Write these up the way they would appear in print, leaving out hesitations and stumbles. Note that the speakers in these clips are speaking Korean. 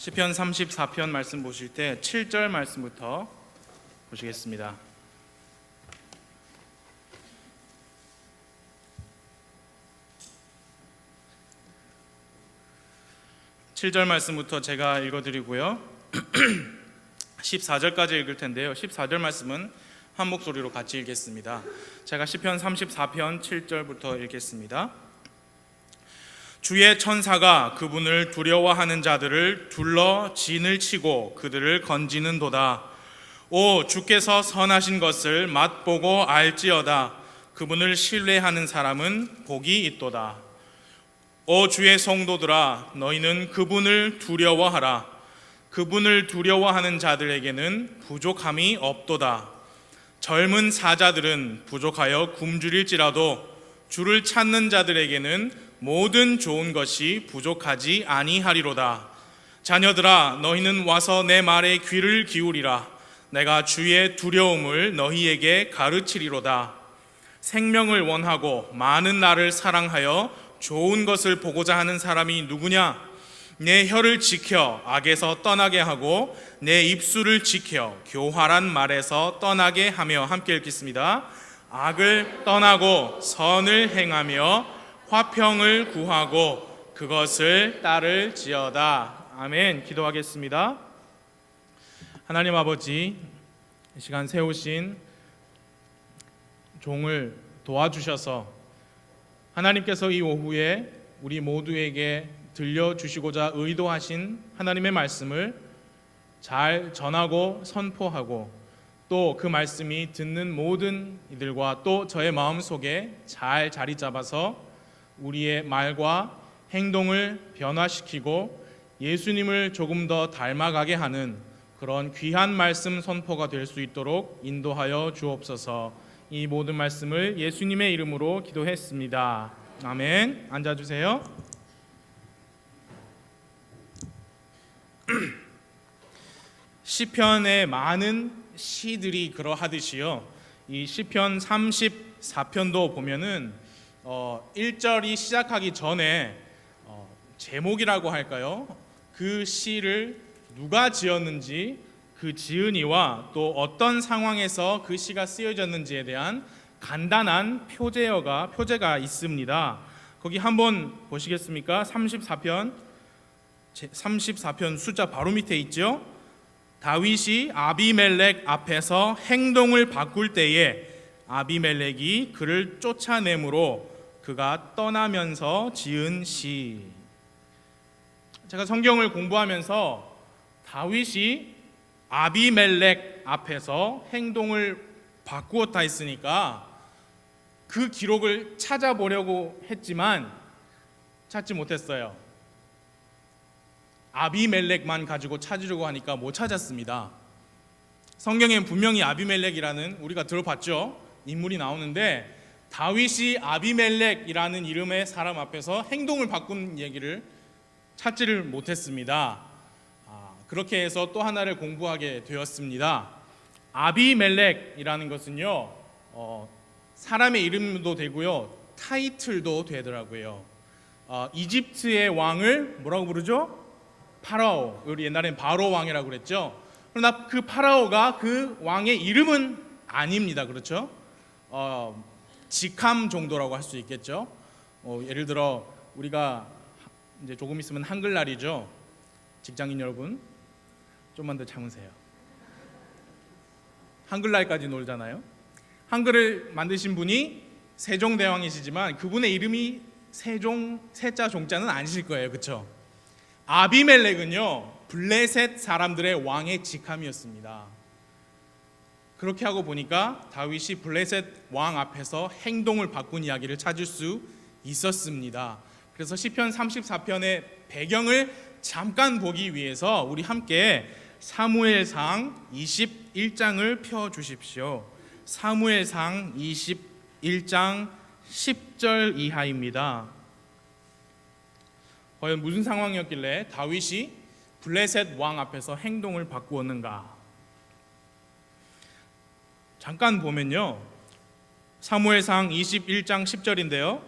시편 34편 말씀 보실 때 7절 말씀부터 보시겠습니다. (7절) 말씀부터 제가 읽어드리고요 14절까지 읽을 텐데요 14절 말씀은 한 목소리로 같이 읽겠습니다. 제가 시편 34편 7절부터 읽겠습니다. 주의 천사가 그분을 두려워하는 자들을 둘러 진을 치고 그들을 건지는도다. 오, 주께서 선하신 것을 맛보고 알지어다. 그분을 신뢰하는 사람은 복이 있도다. 오, 주의 성도들아, 너희는 그분을 두려워하라. 그분을 두려워하는 자들에게는 부족함이 없도다. 젊은 사자들은 부족하여 굶주릴지라도 주를 찾는 자들에게는 모든 좋은 것이 부족하지 아니하리로다. 자녀들아, 너희는 와서 내 말에 귀를 기울이라. 내가 주의 두려움을 너희에게 가르치리로다. 생명을 원하고 많은 날을 사랑하여 좋은 것을 보고자 하는 사람이 누구냐? 내 혀를 지켜 악에서 떠나게 하고 내 입술을 지켜 교활한 말에서 떠나게 하며. 함께 읽겠습니다. 악을 떠나고 선을 행하며 화평을 구하고 그것을 따를지어다. 아멘. 기도하겠습니다. 하나님 아버지, 이 시간 세우신 종을 도와주셔서 하나님께서 이 오후에 우리 모두에게 들려주시고자 의도하신 하나님의 말씀을 잘 전하고 선포하고 또 그 말씀이 듣는 모든 이들과 또 저의 마음속에 잘 자리 잡아서 우리의 말과 행동을 변화시키고 예수님을 조금 더 닮아가게 하는 그런 귀한 말씀 선포가 될 수 있도록 인도하여 주옵소서. 이 모든 말씀을 예수님의 이름으로 기도했습니다. 아멘. 앉아주세요. 시편의 많은 시들이 그러하듯이요, 이 시편 34편도 보면은 1절이 시작하기 전에 제목이라고 할까요? 그 시를 누가 지었는지, 그 지은이와 또 어떤 상황에서 그 시가 쓰여졌는지에 대한 간단한 표제가 있습니다. 거기 한번 보시겠습니까? 34편 숫자 바로 밑에 있죠? 다윗이 아비멜렉 앞에서 행동을 바꿀 때에 아비멜렉이 그를 쫓아내므로 그가 떠나면서 지은 시. 제가 성경을 공부하면서 다윗이 아비멜렉 앞에서 행동을 바꾸었다 했으니까 그 기록을 찾아보려고 했지만 찾지 못했어요. 아비멜렉만 가지고 찾으려고 하니까 못 찾았습니다. 성경엔 분명히 아비멜렉이라는, 우리가 들어봤죠? 인물이 나오는데 다윗이 아비멜렉이라는 이름의 사람 앞에서 행동을 바꾼 얘기를 찾지를 못했습니다. 그렇게 해서 또 하나를 공부하게 되었습니다. 아비멜렉이라는 것은요, 사람의 이름도 되고요, 타이틀도 되더라고요. 이집트의 왕을 뭐라고 부르죠? 파라오. 우리 옛날엔 바로 왕이라고 그랬죠. 그러나 그 파라오가 그 왕의 이름은 아닙니다. 그렇죠? 직함 정도라고 할 수 있겠죠. 예를 들어 우리가 이제 조금 있으면 한글날이죠. 직장인 여러분, 좀만 더 참으세요. 한글날까지 놀잖아요. 한글을 만드신 분이 세종대왕이시지만 그분의 이름이 세자 종자는 아니실 거예요. 그렇죠? 아비멜렉은요, 블레셋 사람들의 왕의 직함이었습니다. 그렇게 하고 보니까 다윗이 블레셋 왕 앞에서 행동을 바꾼 이야기를 찾을 수 있었습니다. 그래서 시편 34편의 배경을 잠깐 보기 위해서 우리 함께 사무엘상 21장을 펴주십시오. 사무엘상 21장 10절 이하입니다. 과연 무슨 상황이었길래 다윗이 블레셋 왕 앞에서 행동을 바꾸었는가? 잠깐 보면요, 사무엘상 21장 10절인데요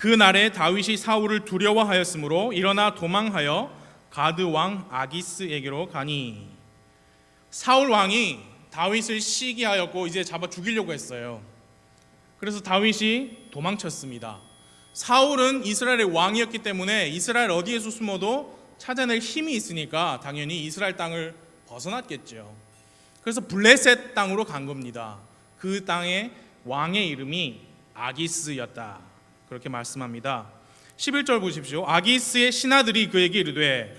그 날에 다윗이 사울을 두려워하였으므로 일어나 도망하여 가드 왕 아기스에게로 가니. 사울 왕이 다윗을 시기하였고 이제 잡아 죽이려고 했어요. 그래서 다윗이 도망쳤습니다. 사울은 이스라엘의 왕이었기 때문에 이스라엘 어디에서 숨어도 찾아낼 힘이 있으니까 당연히 이스라엘 땅을 벗어났겠죠. 그래서 블레셋 땅으로 간 겁니다. 그 땅의 왕의 이름이 아기스였다. 그렇게 말씀합니다. 11절 보십시오. 아기스의 신하들이 그에게 이르되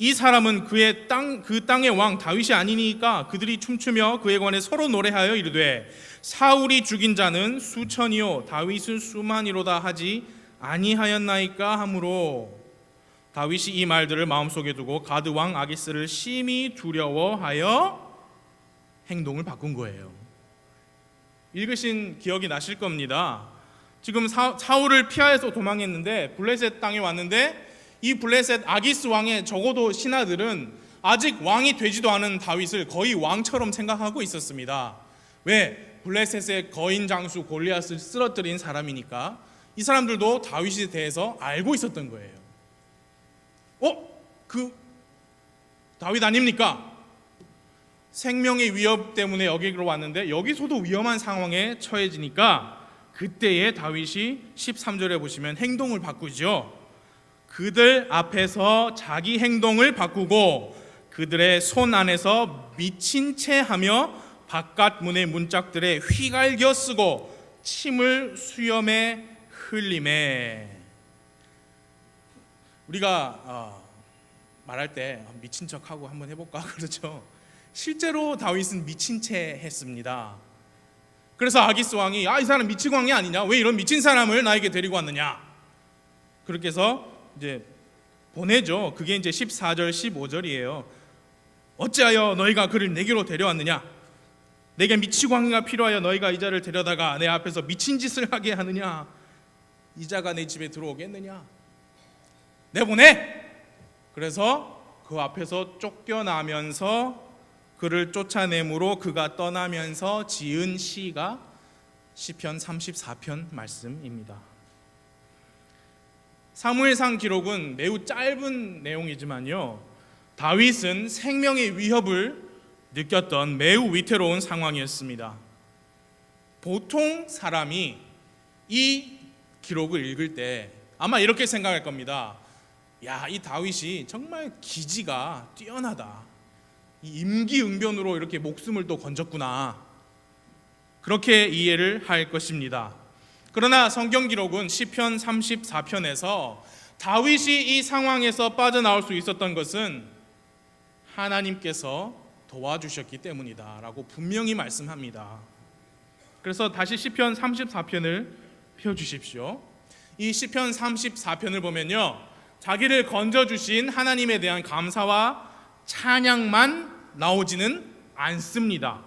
이 사람은 그 땅의 왕 다윗이 아니니까 그들이 춤추며 그에 관해 서로 노래하여 이르되 사울이 죽인 자는 수천이요 다윗은 수만이로다 하지 아니하였나이까 하므로 다윗이 이 말들을 마음속에 두고 가드 왕 아기스를 심히 두려워하여 행동을 바꾼 거예요. 읽으신 기억이 나실 겁니다. 지금 사울을 피하여서 도망했는데 블레셋 땅에 왔는데 이 블레셋 아기스 왕의 적어도 신하들은 아직 왕이 되지도 않은 다윗을 거의 왕처럼 생각하고 있었습니다. 왜? 블레셋의 거인 장수 골리앗을 쓰러뜨린 사람이니까 이 사람들도 다윗에 대해서 알고 있었던 거예요. 그 다윗 아닙니까? 생명의 위협 때문에 여기로 왔는데 여기서도 위험한 상황에 처해지니까 그때에 다윗이 13절에 보시면 행동을 바꾸죠. 그들 앞에서 자기 행동을 바꾸고 그들의 손 안에서 미친 채 하며 바깥 문의 문짝들에 휘갈겨 쓰고 침을 수염에 흘리매. 우리가 말할 때 미친 척하고 한번 해볼까? 그렇죠. 실제로 다윗은 미친 채 했습니다. 그래서 아기스 왕이 이 사람 미친 왕이 아니냐? 왜 이런 미친 사람을 나에게 데리고 왔느냐? 그렇게 해서 이제 보내죠. 그게 이제 14절 15절이에요. 어찌하여 너희가 그를 내게로 데려왔느냐? 내게 미치고 왕이가 필요하여 너희가 이 자를 데려다가 내 앞에서 미친 짓을 하게 하느냐? 이 자가 내 집에 들어오겠느냐? 내보내! 그래서 그 앞에서 쫓겨나면서 그를 쫓아내므로 그가 떠나면서 지은 시가 시편 34편 말씀입니다. 사무엘상 기록은 매우 짧은 내용이지만요, 다윗은 생명의 위협을 느꼈던 매우 위태로운 상황이었습니다. 보통 사람이 이 기록을 읽을 때 아마 이렇게 생각할 겁니다. 이 다윗이 정말 기지가 뛰어나다. 이 임기응변으로 이렇게 목숨을 또 건졌구나. 그렇게 이해를 할 것입니다. 그러나 성경 기록은 시편 34편에서 다윗이 이 상황에서 빠져나올 수 있었던 것은 하나님께서 도와주셨기 때문이다 라고 분명히 말씀합니다. 그래서 다시 시편 34편을 펴주십시오. 이 시편 34편을 보면요, 자기를 건져주신 하나님에 대한 감사와 찬양만 나오지는 않습니다.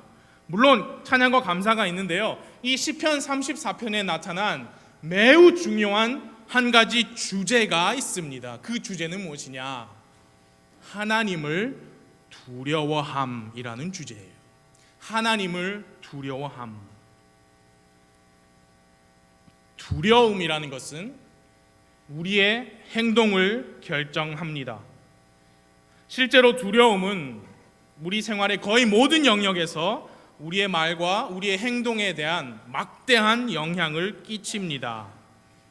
물론 찬양과 감사가 있는데요, 이 시편 34편에 나타난 매우 중요한 한 가지 주제가 있습니다. 그 주제는 무엇이냐? 하나님을 두려워함이라는 주제예요. 하나님을 두려워함. 두려움이라는 것은 우리의 행동을 결정합니다. 실제로 두려움은 우리 생활의 거의 모든 영역에서 우리의 말과 우리의 행동에 대한 막대한 영향을 끼칩니다.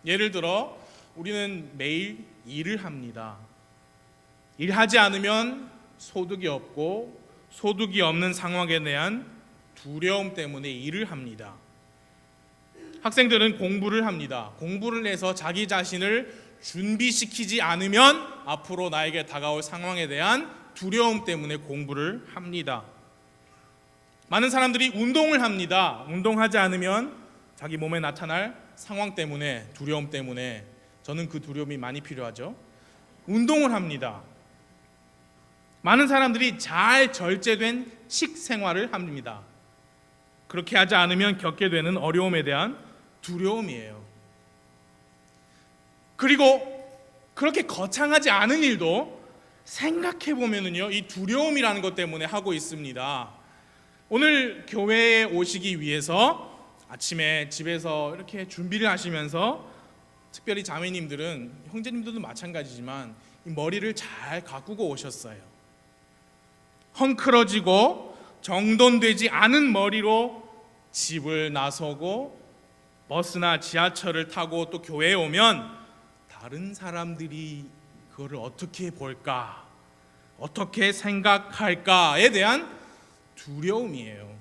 예를 들어 우리는 매일 일을 합니다. 일하지 않으면 소득이 없고 소득이 없는 상황에 대한 두려움 때문에 일을 합니다. 학생들은 공부를 합니다. 공부를 해서 자기 자신을 준비시키지 않으면 앞으로 나에게 다가올 상황에 대한 두려움 때문에 공부를 합니다. 많은 사람들이 운동을 합니다. 운동하지 않으면 자기 몸에 나타날 상황 때문에, 두려움 때문에. 저는 그 두려움이 많이 필요하죠. 운동을 합니다. 많은 사람들이 잘 절제된 식생활을 합니다. 그렇게 하지 않으면 겪게 되는 어려움에 대한 두려움이에요. 그리고 그렇게 거창하지 않은 일도 생각해 보면은요, 이 두려움이라는 것 때문에 하고 있습니다. 오늘 교회에 오시기 위해서 아침에 집에서 이렇게 준비를 하시면서 특별히 자매님들은, 형제님들도 마찬가지지만 이 머리를 잘 가꾸고 오셨어요. 헝클어지고 정돈되지 않은 머리로 집을 나서고 버스나 지하철을 타고 또 교회에 오면 다른 사람들이 그거를 어떻게 볼까, 어떻게 생각할까에 대한 두려움이에요.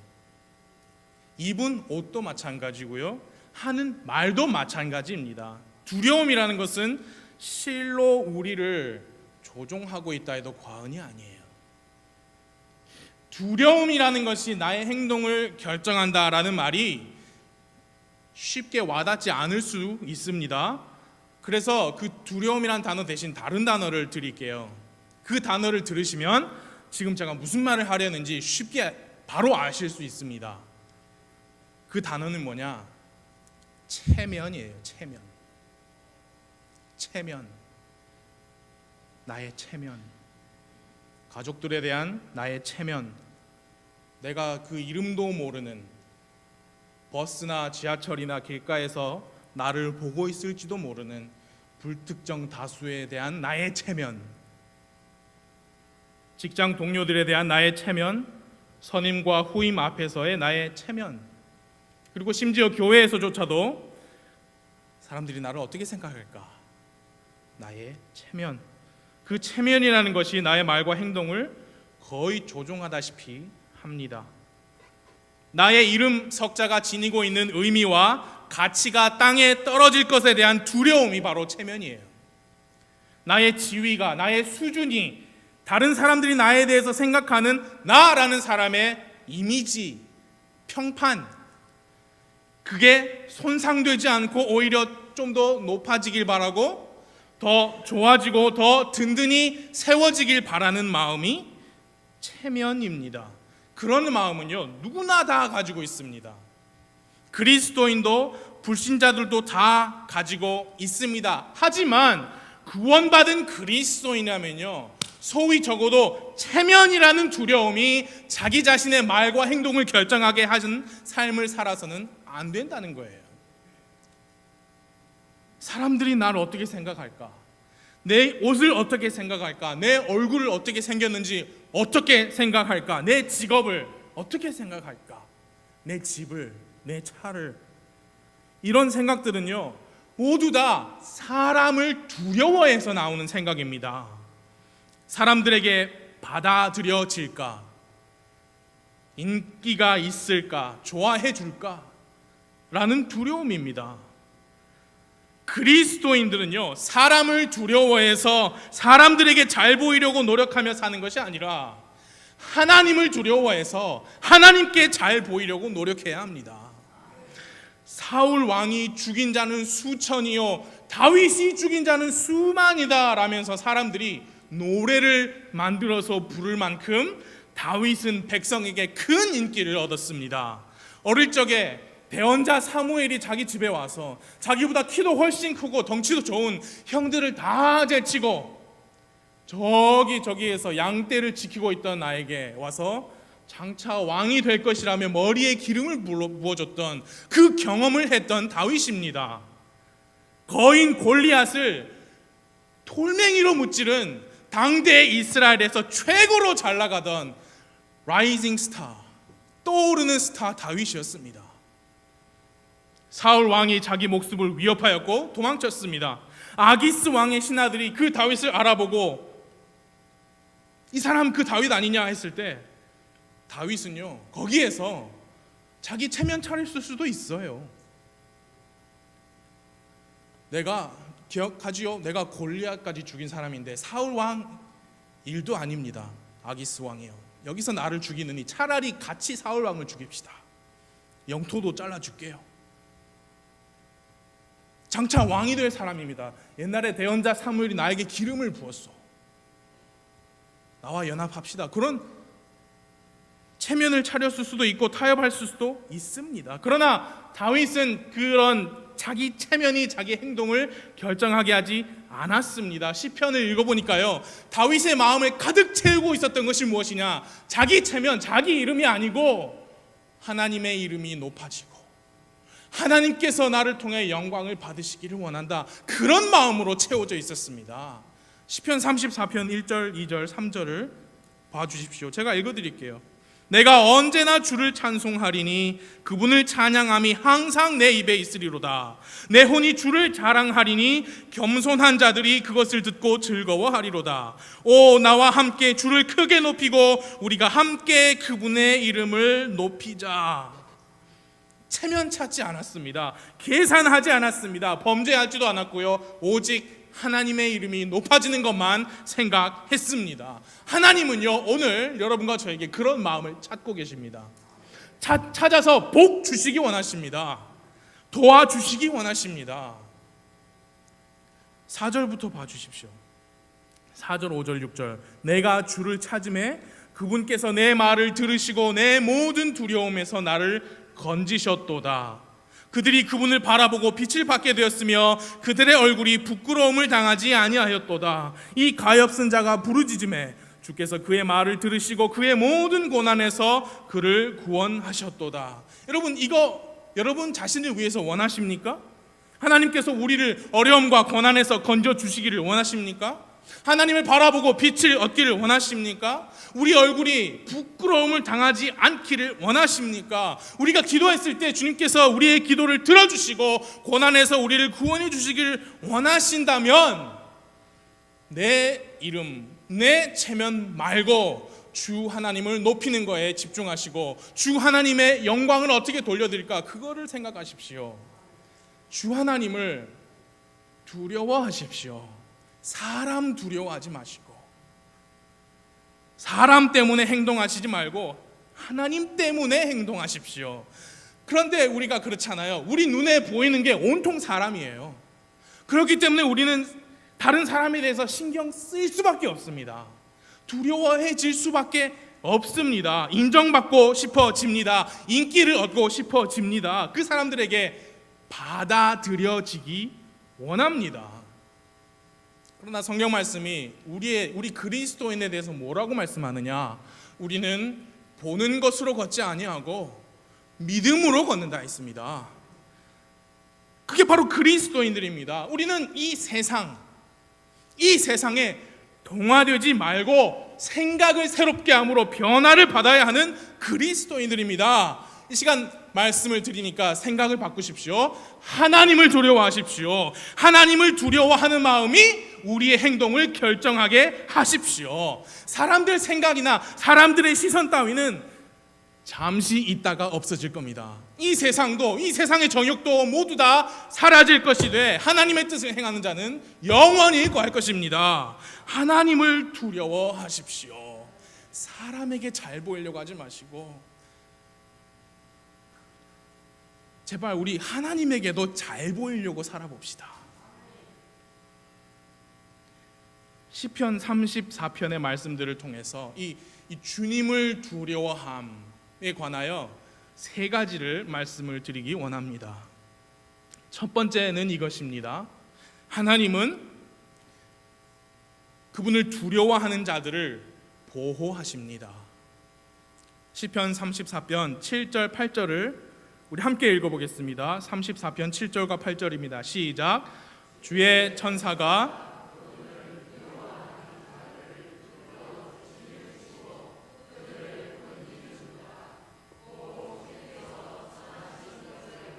입은 옷도 마찬가지고요, 하는 말도 마찬가지입니다. 두려움이라는 것은 실로 우리를 조종하고 있다 해도 과언이 아니에요. 두려움이라는 것이 나의 행동을 결정한다라는 말이 쉽게 와닿지 않을 수 있습니다. 그래서 그 두려움이라는 단어 대신 다른 단어를 드릴게요. 그 단어를 들으시면 지금 제가 무슨 말을 하려는지 쉽게 바로 아실 수 있습니다. 그 단어는 뭐냐? 체면이에요. 체면. 나의 체면. 가족들에 대한 나의 체면. 내가 그 이름도 모르는 버스나 지하철이나 길가에서 나를 보고 있을지도 모르는 불특정 다수에 대한 나의 체면. 직장 동료들에 대한 나의 체면, 선임과 후임 앞에서의 나의 체면, 그리고 심지어 교회에서조차도 사람들이 나를 어떻게 생각할까? 나의 체면. 그 체면이라는 것이 나의 말과 행동을 거의 조종하다시피 합니다. 나의 이름 석자가 지니고 있는 의미와 가치가 땅에 떨어질 것에 대한 두려움이 바로 체면이에요. 나의 지위가, 나의 수준이 다른 사람들이 나에 대해서 생각하는 나라는 사람의 이미지, 평판, 그게 손상되지 않고 오히려 좀 더 높아지길 바라고, 더 좋아지고 더 든든히 세워지길 바라는 마음이 체면입니다. 그런 마음은요, 누구나 다 가지고 있습니다. 그리스도인도 불신자들도 다 가지고 있습니다. 하지만 구원받은 그리스도인이라면요, 소위 적어도 체면이라는 두려움이 자기 자신의 말과 행동을 결정하게 하는 삶을 살아서는 안 된다는 거예요. 사람들이 나를 어떻게 생각할까? 내 옷을 어떻게 생각할까? 내 얼굴을 어떻게 생겼는지 어떻게 생각할까? 내 직업을 어떻게 생각할까? 내 집을, 내 차를. 이런 생각들은요, 모두 다 사람을 두려워해서 나오는 생각입니다. 사람들에게 받아들여질까? 인기가 있을까? 좋아해 줄까? 라는 두려움입니다. 그리스도인들은요, 사람을 두려워해서 사람들에게 잘 보이려고 노력하며 사는 것이 아니라 하나님을 두려워해서 하나님께 잘 보이려고 노력해야 합니다. 사울 왕이 죽인 자는 수천이요 다윗이 죽인 자는 수만이다 라면서 사람들이 노래를 만들어서 부를 만큼 다윗은 백성에게 큰 인기를 얻었습니다. 어릴 적에 대언자 사무엘이 자기 집에 와서 자기보다 키도 훨씬 크고 덩치도 좋은 형들을 다 제치고 저기에서 양떼를 지키고 있던 나에게 와서 장차 왕이 될 것이라며 머리에 기름을 부어줬던 그 경험을 했던 다윗입니다. 거인 골리앗을 돌멩이로 무찌른 당대 이스라엘에서 최고로 잘 나가던 라이징 스타, 떠오르는 스타 다윗이었습니다. 사울 왕이 자기 목숨을 위협하였고 도망쳤습니다. 아기스 왕의 신하들이 그 다윗을 알아보고 이 사람 그 다윗 아니냐 했을 때 다윗은요, 거기에서 자기 체면 차렸을 수도 있어요. 내가 기억하지요? 내가 골리앗까지 죽인 사람인데 사울 왕 일도 아닙니다. 아기스 왕이요. 여기서 나를 죽이느니 차라리 같이 사울 왕을 죽입시다. 영토도 잘라줄게요. 장차 왕이 될 사람입니다. 옛날에 대언자 사무엘이 나에게 기름을 부었어. 나와 연합합시다. 그런 체면을 차렸을 수도 있고 타협할 수도 있습니다. 그러나 다윗은 그런 자기 체면이 자기 행동을 결정하게 하지 않았습니다. 시편을 읽어보니까요, 다윗의 마음을 가득 채우고 있었던 것이 무엇이냐? 자기 체면, 자기 이름이 아니고 하나님의 이름이 높아지고 하나님께서 나를 통해 영광을 받으시기를 원한다. 그런 마음으로 채워져 있었습니다. 시편 34편 1절, 2절, 3절을 봐주십시오. 제가 읽어드릴게요. 내가 언제나 주를 찬송하리니 그분을 찬양함이 항상 내 입에 있으리로다. 내 혼이 주를 자랑하리니 겸손한 자들이 그것을 듣고 즐거워하리로다. 오, 나와 함께 주를 크게 높이고 우리가 함께 그분의 이름을 높이자. 체면 찾지 않았습니다. 계산하지 않았습니다. 범죄하지도 않았고요. 오직 하나님의 이름이 높아지는 것만 생각했습니다. 하나님은요, 오늘 여러분과 저에게 그런 마음을 찾고 계십니다. 찾아서 복 주시기 원하십니다. 도와주시기 원하십니다. 4절부터 봐주십시오. 4절, 5절, 6절. 내가 주를 찾음에 그분께서 내 말을 들으시고 내 모든 두려움에서 나를 건지셨도다. 그들이 그분을 바라보고 빛을 받게 되었으며 그들의 얼굴이 부끄러움을 당하지 아니하였도다. 이 가엾은 자가 부르짖음에 주께서 그의 말을 들으시고 그의 모든 고난에서 그를 구원하셨도다. 여러분, 이거 여러분 자신을 위해서 원하십니까? 하나님께서 우리를 어려움과 고난에서 건져 주시기를 원하십니까? 하나님을 바라보고 빛을 얻기를 원하십니까? 우리 얼굴이 부끄러움을 당하지 않기를 원하십니까? 우리가 기도했을 때 주님께서 우리의 기도를 들어주시고 고난에서 우리를 구원해 주시기를 원하신다면 내 이름, 내 체면 말고 주 하나님을 높이는 거에 집중하시고 주 하나님의 영광을 어떻게 돌려드릴까? 그거를 생각하십시오. 주 하나님을 두려워하십시오. 사람 두려워하지 마시고 사람 때문에 행동하시지 말고 하나님 때문에 행동하십시오. 그런데 우리가 그렇잖아요. 우리 눈에 보이는 게 온통 사람이에요. 그렇기 때문에 우리는 다른 사람에 대해서 신경 쓰일 수밖에 없습니다. 두려워해질 수밖에 없습니다. 인정받고 싶어집니다. 인기를 얻고 싶어집니다. 그 사람들에게 받아들여지기 원합니다. 그러나 성경 말씀이 우리 그리스도인에 대해서 뭐라고 말씀하느냐? 우리는 보는 것으로 걷지 아니하고 믿음으로 걷는다 했습니다. 그게 바로 그리스도인들입니다. 우리는 이 세상에 동화되지 말고 생각을 새롭게 함으로 변화를 받아야 하는 그리스도인들입니다. 이 시간 말씀을 드리니까 생각을 바꾸십시오. 하나님을 두려워하십시오. 하나님을 두려워하는 마음이 우리의 행동을 결정하게 하십시오. 사람들 생각이나 사람들의 시선 따위는 잠시 있다가 없어질 겁니다. 이 세상도 이 세상의 정욕도 모두 다 사라질 것이되 하나님의 뜻을 행하는 자는 영원히 거할 것입니다. 하나님을 두려워하십시오. 사람에게 잘 보이려고 하지 마시고 제발 우리 하나님에게도 잘 보이려고 살아봅시다. 시편 34편의 말씀들을 통해서 이 주님을 두려워함에 관하여 세 가지를 말씀을 드리기 원합니다. 첫 번째는 이것입니다. 하나님은 그분을 두려워하는 자들을 보호하십니다. 시편 34편 7절 8절을 우리 함께 읽어보겠습니다. 34편 7절과 8절입니다. 시작. 주의 천사가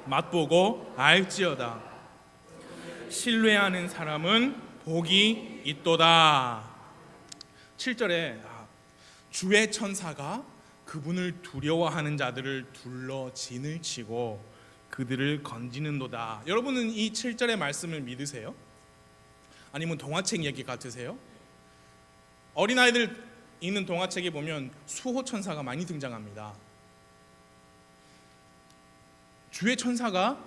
맛보고 알지어다. 신뢰하는 사람은 복이 있도다. 7절에 주의 천사가 그분을 두려워하는 자들을 둘러 진을 치고 그들을 건지는도다. 여러분은 이 7절의 말씀을 믿으세요? 아니면 동화책 얘기 같으세요? 어린아이들 읽는 동화책에 보면 수호천사가 많이 등장합니다. 주의 천사가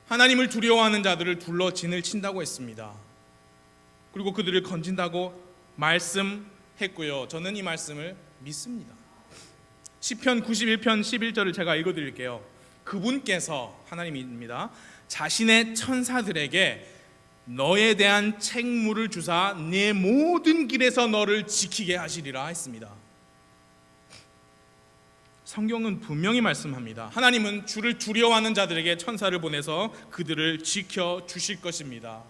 하나님을 두려워하는 자들을 둘러 진을 친다고 했습니다. 그리고 그들을 건진다고 말씀했고요. 저는 이 말씀을 믿습니다. 시편 91편 11절을 제가 읽어드릴게요. 그분께서 하나님입니다. 자신의 천사들에게 너에 대한 책무를 주사 네 모든 길에서 너를 지키게 하시리라 했습니다. 성경은 분명히 말씀합니다. 하나님은 주를 두려워하는 자들에게 천사를 보내서 그들을 지켜 주실 것입니다.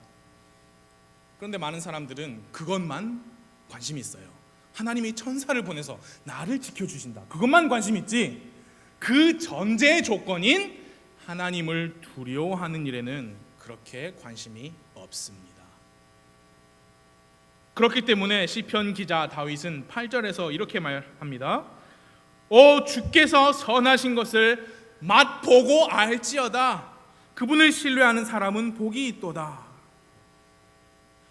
그런데 많은 사람들은 그것만 관심이 있어요. 하나님이 천사를 보내서 나를 지켜주신다, 그것만 관심 있지 그 전제 조건인 하나님을 두려워하는 일에는 그렇게 관심이 없습니다. 그렇기 때문에 시편 기자 다윗은 8절에서 이렇게 말합니다. 오 주께서 선하신 것을 맛보고 알지어다. 그분을 신뢰하는 사람은 복이 있도다.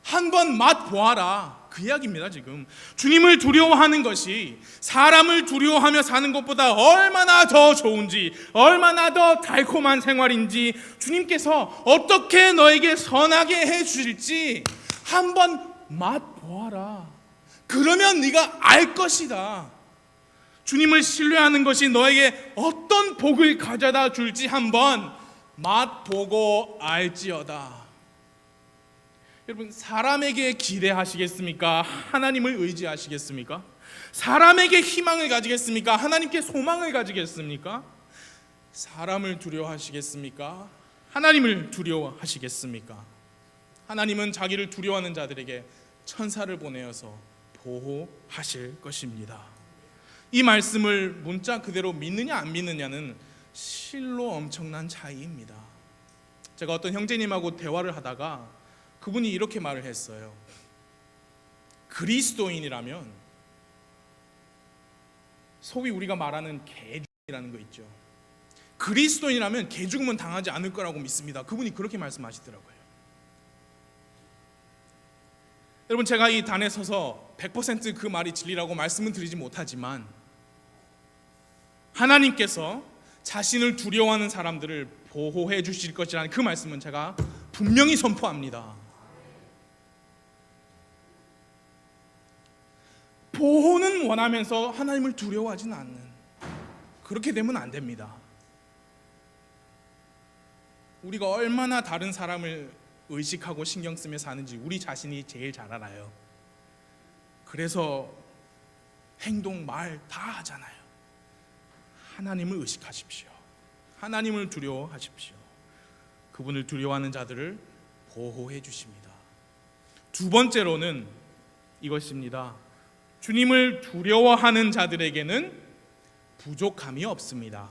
한번 맛보아라, 그 이야기입니다. 지금 주님을 두려워하는 것이 사람을 두려워하며 사는 것보다 얼마나 더 좋은지, 얼마나 더 달콤한 생활인지, 주님께서 어떻게 너에게 선하게 해주실지 한번 맛보아라. 그러면 네가 알 것이다. 주님을 신뢰하는 것이 너에게 어떤 복을 가져다 줄지 한번 맛보고 알지어다. 여러분, 사람에게 기대하시겠습니까? 하나님을 의지하시겠습니까? 사람에게 희망을 가지겠습니까? 하나님께 소망을 가지겠습니까? 사람을 두려워하시겠습니까? 하나님을 두려워하시겠습니까? 하나님은 자기를 두려워하는 자들에게 천사를 보내어서 보호하실 것입니다. 이 말씀을 문자 그대로 믿느냐 안 믿느냐는 실로 엄청난 차이입니다. 제가 어떤 형제님하고 대화를 하다가 그분이 이렇게 말을 했어요. 그리스도인이라면 소위 우리가 말하는 개죽이라는 거 있죠. 그리스도인이라면 개죽음은 당하지 않을 거라고 믿습니다. 그분이 그렇게 말씀하시더라고요. 여러분, 제가 이 단에 서서 100% 그 말이 진리라고 말씀은 드리지 못하지만 하나님께서 자신을 두려워하는 사람들을 보호해 주실 것이라는 그 말씀은 제가 분명히 선포합니다. 보호는 원하면서 하나님을 두려워하지는 않는, 그렇게 되면 안 됩니다. 우리가 얼마나 다른 사람을 의식하고 신경 쓰며 사는지 우리 자신이 제일 잘 알아요. 그래서 행동, 말 다 하잖아요. 하나님을 의식하십시오. 하나님을 두려워하십시오. 그분을 두려워하는 자들을 보호해 주십니다. 두 번째로는 이것입니다. 주님을 두려워하는 자들에게는 부족함이 없습니다.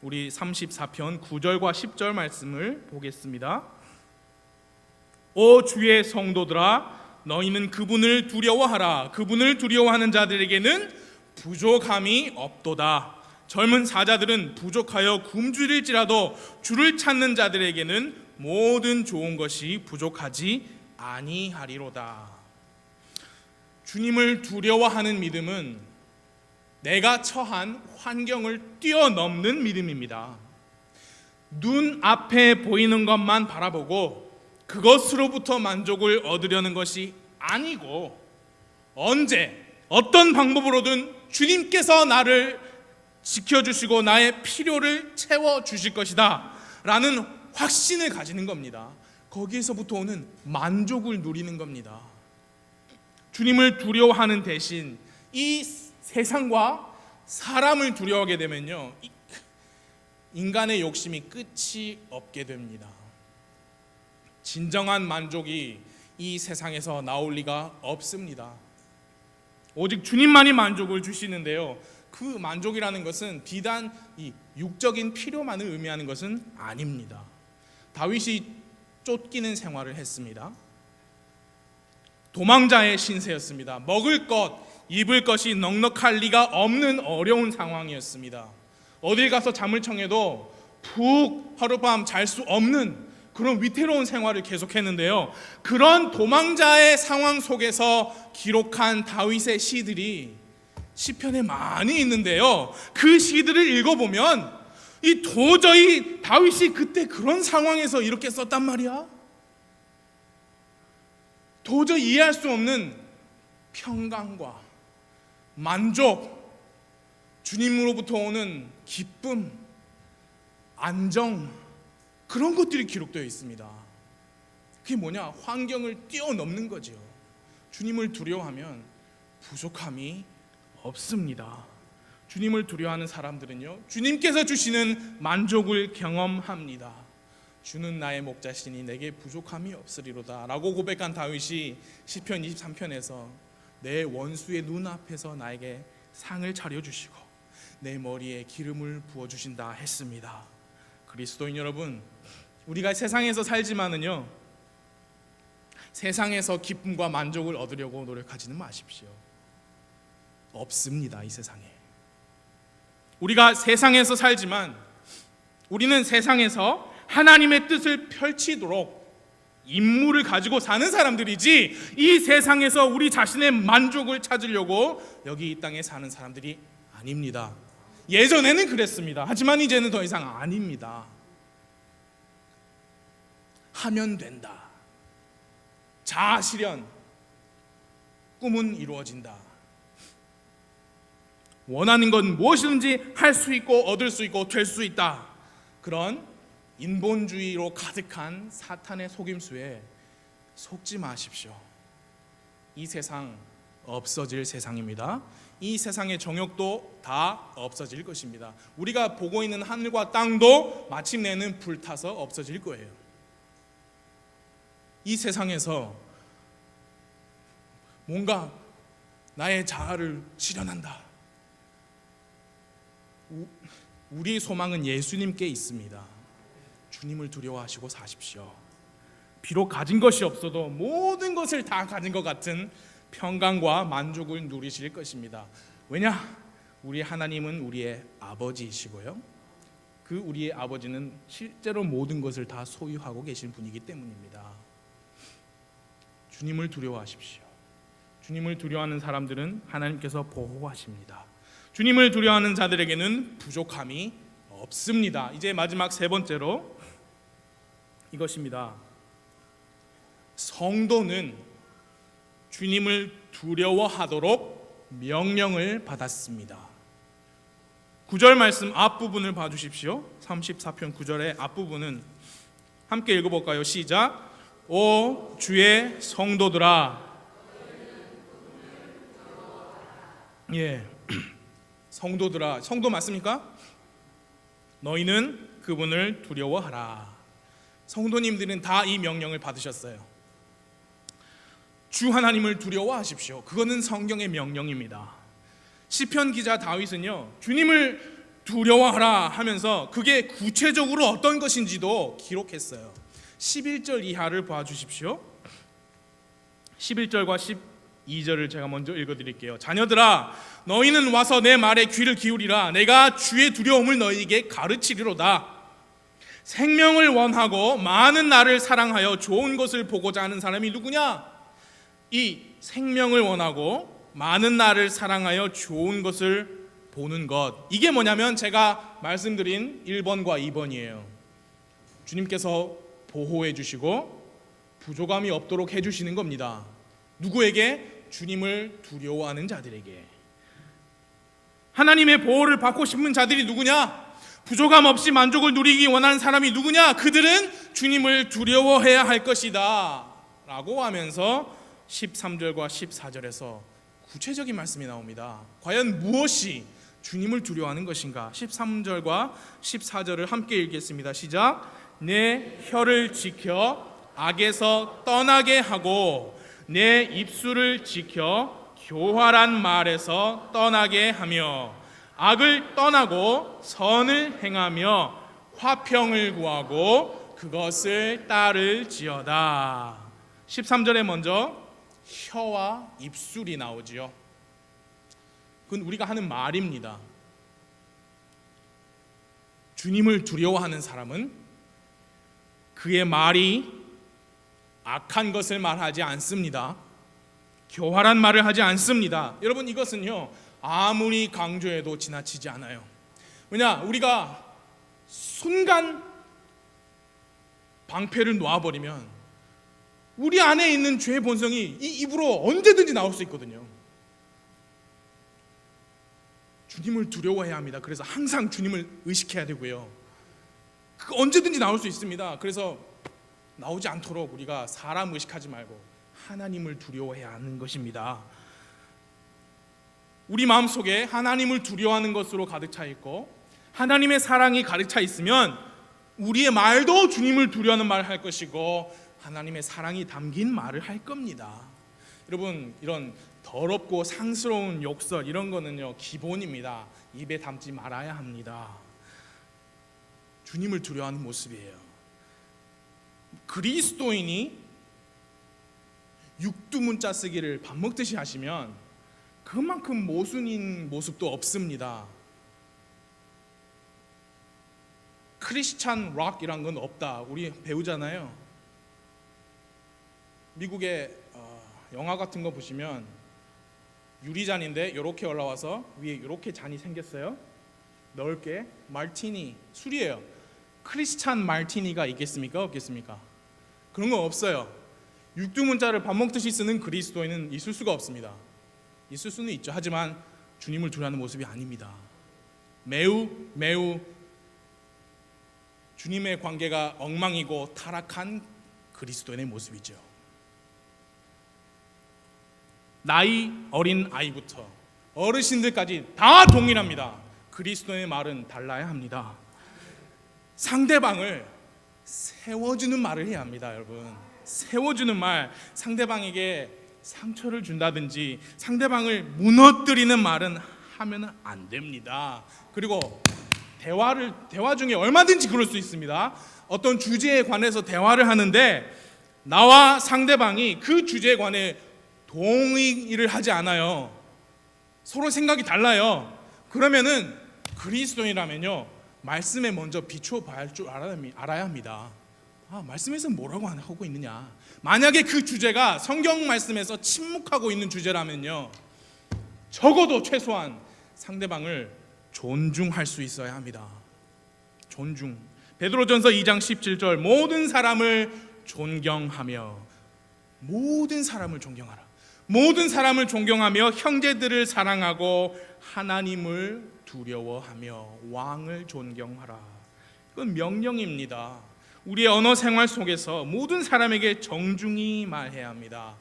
우리 34편 9절과 10절 말씀을 보겠습니다. 오 주의 성도들아, 너희는 그분을 두려워하라. 그분을 두려워하는 자들에게는 부족함이 없도다. 젊은 사자들은 부족하여 굶주릴지라도 주를 찾는 자들에게는 모든 좋은 것이 부족하지 아니하리로다. 주님을 두려워하는 믿음은 내가 처한 환경을 뛰어넘는 믿음입니다. 눈 앞에 보이는 것만 바라보고 그것으로부터 만족을 얻으려는 것이 아니고, 언제 어떤 방법으로든 주님께서 나를 지켜주시고 나의 필요를 채워주실 것이다 라는 확신을 가지는 겁니다. 거기에서부터 오는 만족을 누리는 겁니다. 주님을 두려워하는 대신 이 세상과 사람을 두려워하게 되면요, 인간의 욕심이 끝이 없게 됩니다. 진정한 만족이 이 세상에서 나올 리가 없습니다. 오직 주님만이 만족을 주시는데요, 그 만족이라는 것은 비단 이 육적인 필요만을 의미하는 것은 아닙니다. 다윗이 쫓기는 생활을 했습니다. 도망자의 신세였습니다. 먹을 것, 입을 것이 넉넉할 리가 없는 어려운 상황이었습니다. 어딜 가서 잠을 청해도 푹 하룻밤 잘 수 없는 그런 위태로운 생활을 계속했는데요, 그런 도망자의 상황 속에서 기록한 다윗의 시들이 시편에 많이 있는데요, 그 시들을 읽어보면 이 도저히 다윗이 그때 그런 상황에서 이렇게 썼단 말이야? 도저히 이해할 수 없는 평강과 만족, 주님으로부터 오는 기쁨, 안정, 그런 것들이 기록되어 있습니다. 그게 뭐냐? 환경을 뛰어넘는 거죠. 주님을 두려워하면 부족함이 없습니다. 주님을 두려워하는 사람들은요, 주님께서 주시는 만족을 경험합니다. 주는 나의 목자시니 내게 부족함이 없으리로다 라고 고백한 다윗이 시편 23편에서 내 원수의 눈앞에서 나에게 상을 차려주시고 내 머리에 기름을 부어주신다 했습니다. 그리스도인 여러분, 우리가 세상에서 살지만은요, 세상에서 기쁨과 만족을 얻으려고 노력하지는 마십시오. 없습니다. 이 세상에. 우리가 세상에서 살지만 우리는 세상에서 하나님의 뜻을 펼치도록 임무를 가지고 사는 사람들이지, 이 세상에서 우리 자신의 만족을 찾으려고 여기 이 땅에 사는 사람들이 아닙니다. 예전에는 그랬습니다. 하지만 이제는 더 이상 아닙니다. 하면 된다. 자아 실현, 꿈은 이루어진다. 원하는 건 무엇이든지 할 수 있고 얻을 수 있고 될 수 있다. 그런 인본주의로 가득한 사탄의 속임수에 속지 마십시오. 이 세상 없어질 세상입니다. 이 세상의 정욕도 다 없어질 것입니다. 우리가 보고 있는 하늘과 땅도 마침내는 불타서 없어질 거예요. 이 세상에서 뭔가 나의 자아를 실현한다. 우리 소망은 예수님께 있습니다. 주님을 두려워하시고 사십시오. 비록 가진 것이 없어도 모든 것을 다 가진 것 같은 평강과 만족을 누리실 것입니다. 왜냐? 우리 하나님은 우리의 아버지이시고요, 그 우리의 아버지는 실제로 모든 것을 다 소유하고 계신 분이기 때문입니다. 주님을 두려워하십시오. 주님을 두려워하는 사람들은 하나님께서 보호하십니다. 주님을 두려워하는 자들에게는 부족함이 없습니다. 이제 마지막 세 번째로 이것입니다. 성도는 주님을 두려워하도록 명령을 받았습니다. 9절 말씀 앞부분을 봐주십시오. 34편 9절의 앞부분은 함께 읽어볼까요? 시작. 오 주의 성도들아. 예, 성도들아. 성도 맞습니까? 너희는 그분을 두려워하라. 성도님들은 다 이 명령을 받으셨어요. 주 하나님을 두려워하십시오. 그거는 성경의 명령입니다. 시편 기자 다윗은요, 주님을 두려워하라 하면서 그게 구체적으로 어떤 것인지도 기록했어요. 11절 이하를 봐주십시오. 11절과 12절을 제가 먼저 읽어드릴게요. 자녀들아, 너희는 와서 내 말에 귀를 기울이라. 내가 주의 두려움을 너희에게 가르치리로다. 생명을 원하고 많은 날을 사랑하여 좋은 것을 보고자 하는 사람이 누구냐? 이 생명을 원하고 많은 날을 사랑하여 좋은 것을 보는 것, 이게 뭐냐면 제가 말씀드린 1번과 2번이에요. 주님께서 보호해 주시고 부족함이 없도록 해주시는 겁니다. 누구에게? 주님을 두려워하는 자들에게. 하나님의 보호를 받고 싶은 자들이 누구냐? 부족함 없이 만족을 누리기 원하는 사람이 누구냐? 그들은 주님을 두려워해야 할 것이다 라고 하면서 13절과 14절에서 구체적인 말씀이 나옵니다. 과연 무엇이 주님을 두려워하는 것인가? 13절과 14절을 함께 읽겠습니다. 시작. 내 혀를 지켜 악에서 떠나게 하고 내 입술을 지켜 교활한 말에서 떠나게 하며 악을 떠나고 선을 행하며 화평을 구하고 그것을 따를지어다. 13절에 먼저 혀와 입술이 나오지요. 그건 우리가 하는 말입니다. 주님을 두려워하는 사람은 그의 말이 악한 것을 말하지 않습니다. 교활한 말을 하지 않습니다. 여러분, 이것은요 아무리 강조해도 지나치지 않아요. 왜냐? 우리가 순간 방패를 놓아버리면 우리 안에 있는 죄의 본성이 이 입으로 언제든지 나올 수 있거든요. 주님을 두려워해야 합니다. 그래서 항상 주님을 의식해야 되고요. 그 언제든지 나올 수 있습니다. 그래서 나오지 않도록 우리가 사람 의식하지 말고 하나님을 두려워해야 하는 것입니다. 우리 마음속에 하나님을 두려워하는 것으로 가득 차 있고 하나님의 사랑이 가득 차 있으면 우리의 말도 주님을 두려워하는 말을 할 것이고 하나님의 사랑이 담긴 말을 할 겁니다. 여러분, 이런 더럽고 상스러운 욕설 이런 거는요 기본입니다. 입에 담지 말아야 합니다. 주님을 두려워하는 모습이에요. 그리스도인이 육두문자 쓰기를 밥 먹듯이 하시면 그만큼 모순인 모습도 없습니다. 크리스찬 락이란 건 없다. 우리 배우잖아요. 미국의 영화 같은 거 보시면 유리잔인데 이렇게 올라와서 위에 이렇게 잔이 생겼어요. 넓게 마티니 술이에요. 크리스찬 마티니가 있겠습니까? 없겠습니까? 그런 거 없어요. 육두문자를 밥 먹듯이 쓰는 그리스도인은 있을 수가 없습니다. 있을 수는 있죠. 하지만 주님을 두려워하는 모습이 아닙니다. 매우 주님의 관계가 엉망이고 타락한 그리스도인의 모습이죠. 나이 어린 아이부터 어르신들까지 다 동일합니다. 그리스도의 말은 달라야 합니다. 상대방을 세워주는 말을 해야 합니다. 여러분, 세워주는 말, 상대방에게 상처를 준다든지 상대방을 무너뜨리는 말은 하면 안 됩니다. 그리고 대화 중에 얼마든지 그럴 수 있습니다. 어떤 주제에 관해서 대화를 하는데 나와 상대방이 그 주제에 관해 동의를 하지 않아요. 서로 생각이 달라요. 그러면은 그리스도인이라면요 말씀에 먼저 비추어 봐야 할 줄 알아야 합니다. 말씀에서 뭐라고 하고 있느냐. 만약에 그 주제가 성경 말씀에서 침묵하고 있는 주제라면요 적어도 최소한 상대방을 존중할 수 있어야 합니다. 존중. 베드로전서 2장 17절 모든 사람을 존경하며 모든 사람을 존경하라. 모든 사람을 존경하며 형제들을 사랑하고 하나님을 두려워하며 왕을 존경하라. 이건 명령입니다. 우리의 언어 생활 속에서 모든 사람에게 정중히 말해야 합니다.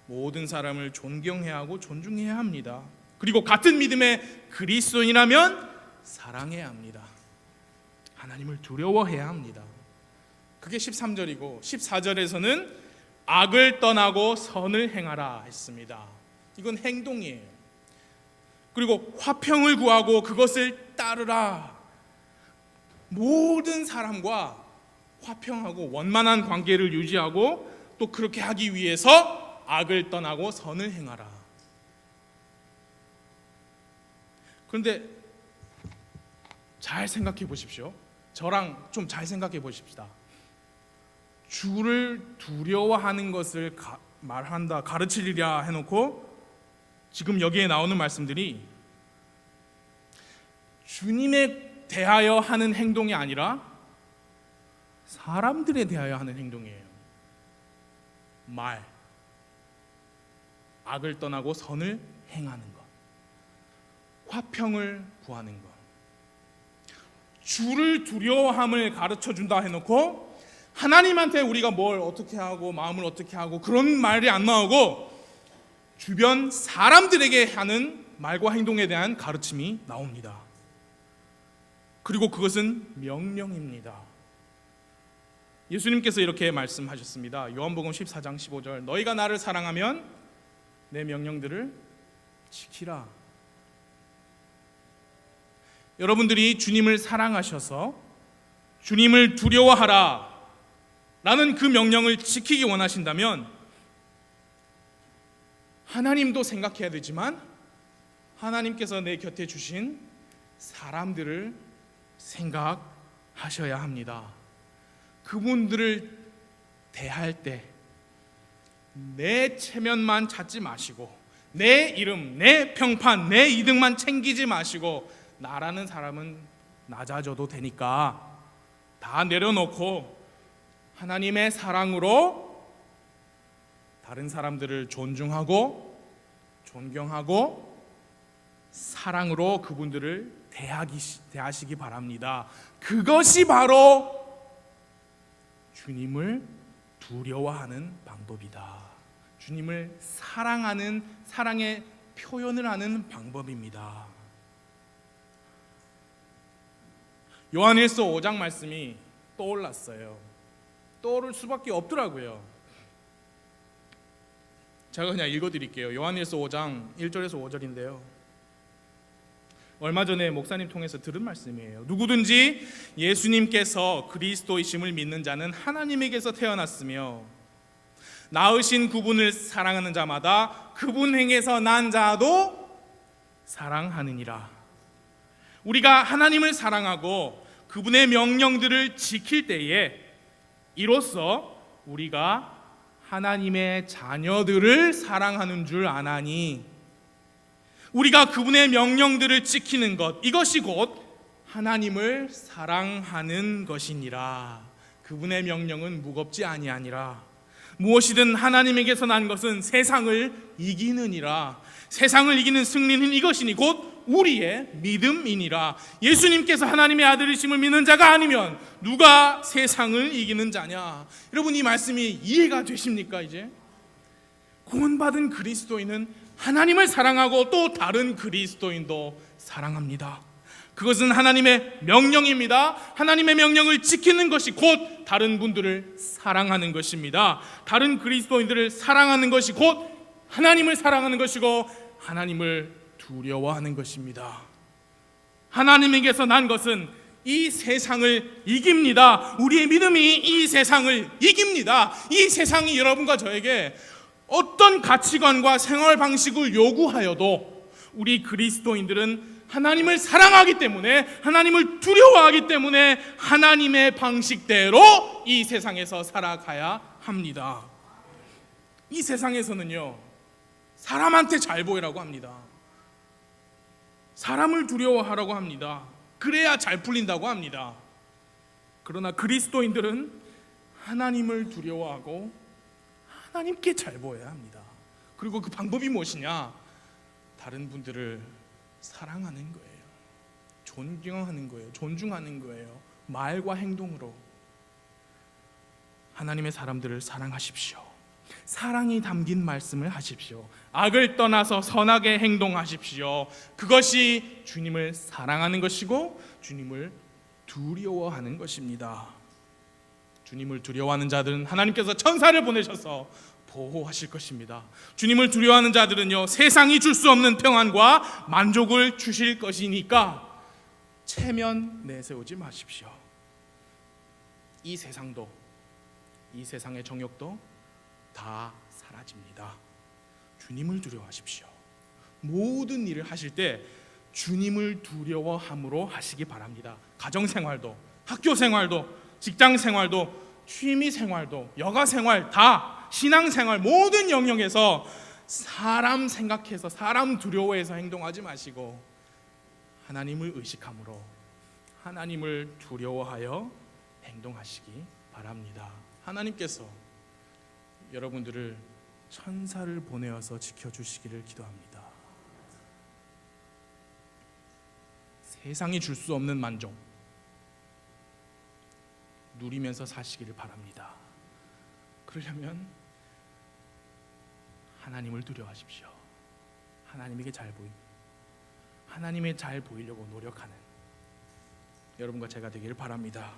모든 사람을 존경해야 하고 존중해야 합니다. 그리고 같은 믿음의 그리스도인이라면 사랑해야 합니다. 하나님을 두려워해야 합니다. 그게 13절이고 14절에서는 악을 떠나고 선을 행하라 했습니다. 이건 행동이에요. 그리고 화평을 구하고 그것을 따르라. 모든 사람과 화평하고 원만한 관계를 유지하고 또 그렇게 하기 위해서 악을 떠나고 선을 행하라. 그런데 잘 생각해 보십시오. 저랑 좀 잘 생각해 보십시다. 주를 두려워하는 것을 말한다, 가르치리라 해놓고 지금 여기에 나오는 말씀들이 주님에 대하여 하는 행동이 아니라 사람들에 대하여 하는 행동이에요. 말, 악을 떠나고 선을 행하는 것, 화평을 구하는 것. 주를 두려워함을 가르쳐준다 해놓고 하나님한테 우리가 뭘 어떻게 하고 마음을 어떻게 하고 그런 말이 안 나오고 주변 사람들에게 하는 말과 행동에 대한 가르침이 나옵니다. 그리고 그것은 명령입니다. 예수님께서 이렇게 말씀하셨습니다. 요한복음 14장 15절 너희가 나를 사랑하면 내 명령들을 지키라. 여러분들이 주님을 사랑하셔서 주님을 두려워하라 라는 그 명령을 지키기 원하신다면 하나님도 생각해야 되지만 하나님께서 내 곁에 주신 사람들을 생각하셔야 합니다. 그분들을 대할 때 내 체면만 찾지 마시고 내 이름, 내 평판, 내 이득만 챙기지 마시고 나라는 사람은 낮아져도 되니까 다 내려놓고 하나님의 사랑으로 다른 사람들을 존중하고 존경하고 사랑으로 그분들을 대하시기 바랍니다. 그것이 바로 주님을 두려워하는 방법이다. 주님을 사랑하는 사랑의 표현을 하는 방법입니다. 요한일서 5장 말씀이 떠올랐어요. 떠오를 수밖에 없더라고요. 제가 그냥 읽어드릴게요. 요한일서 5장 1절에서 5절인데요. 얼마 전에 목사님 통해서 들은 말씀이에요. 누구든지 예수님께서 그리스도이심을 믿는 자는 하나님에게서 태어났으며 낳으신 그분을 사랑하는 자마다 그분 행에서 난 자도 사랑하느니라. 우리가 하나님을 사랑하고 그분의 명령들을 지킬 때에 이로써 우리가 하나님의 자녀들을 사랑하는 줄 아나니, 우리가 그분의 명령들을 지키는 것, 이것이 곧 하나님을 사랑하는 것이니라. 그분의 명령은 무겁지 아니하니라. 무엇이든 하나님에게서 난 것은 세상을 이기느니라. 세상을 이기는 승리는 이것이니 곧 우리의 믿음이니라. 예수님께서 하나님의 아들이심을 믿는 자가 아니면 누가 세상을 이기는 자냐? 여러분, 이 말씀이 이해가 되십니까? 이제 구원받은 그리스도인은 하나님을 사랑하고 또 다른 그리스도인도 사랑합니다. 그것은 하나님의 명령입니다. 하나님의 명령을 지키는 것이 곧 다른 분들을 사랑하는 것입니다. 다른 그리스도인들을 사랑하는 것이 곧 하나님을 사랑하는 것이고 하나님을 두려워하는 것입니다. 하나님에게서 난 것은 이 세상을 이깁니다. 우리의 믿음이 이 세상을 이깁니다. 이 세상이 여러분과 저에게 어떤 가치관과 생활 방식을 요구하여도 우리 그리스도인들은 하나님을 사랑하기 때문에, 하나님을 두려워하기 때문에 하나님의 방식대로 이 세상에서 살아가야 합니다. 이 세상에서는요, 사람한테 잘 보이라고 합니다. 사람을 두려워하라고 합니다. 그래야 잘 풀린다고 합니다. 그러나 그리스도인들은 하나님을 두려워하고 하나님께 잘 보여야 합니다. 그리고 그 방법이 무엇이냐? 다른 분들을 사랑하는 거예요. 존경하는 거예요. 존중하는 거예요. 말과 행동으로 하나님의 사람들을 사랑하십시오. 사랑이 담긴 말씀을 하십시오. 악을 떠나서 선하게 행동하십시오. 그것이 주님을 사랑하는 것이고 주님을 두려워하는 것입니다. 주님을 두려워하는 자들은 하나님께서 천사를 보내셔서 보호하실 것입니다. 주님을 두려워하는 자들은요, 세상이 줄 수 없는 평안과 만족을 주실 것이니까 체면 내세우지 마십시오. 이 세상도, 이 세상의 정욕도 다 사라집니다. 주님을 두려워하십시오. 모든 일을 하실 때 주님을 두려워함으로 하시기 바랍니다. 가정생활도, 학교생활도, 직장생활도, 취미생활도, 여가생활, 다 신앙생활 모든 영역에서 사람 생각해서, 사람 두려워해서 행동하지 마시고 하나님을 의식함으로 하나님을 두려워하여 행동하시기 바랍니다. 하나님께서 여러분들을 천사를 보내어서 지켜주시기를 기도합니다. 세상이 줄 수 없는 만족 누리면서 사시기를 바랍니다. 그러려면 하나님을 두려워하십시오. 하나님에게 잘 하나님의 잘 보이려고 노력하는 여러분과 제가 되기를 바랍니다.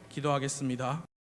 기도하겠습니다.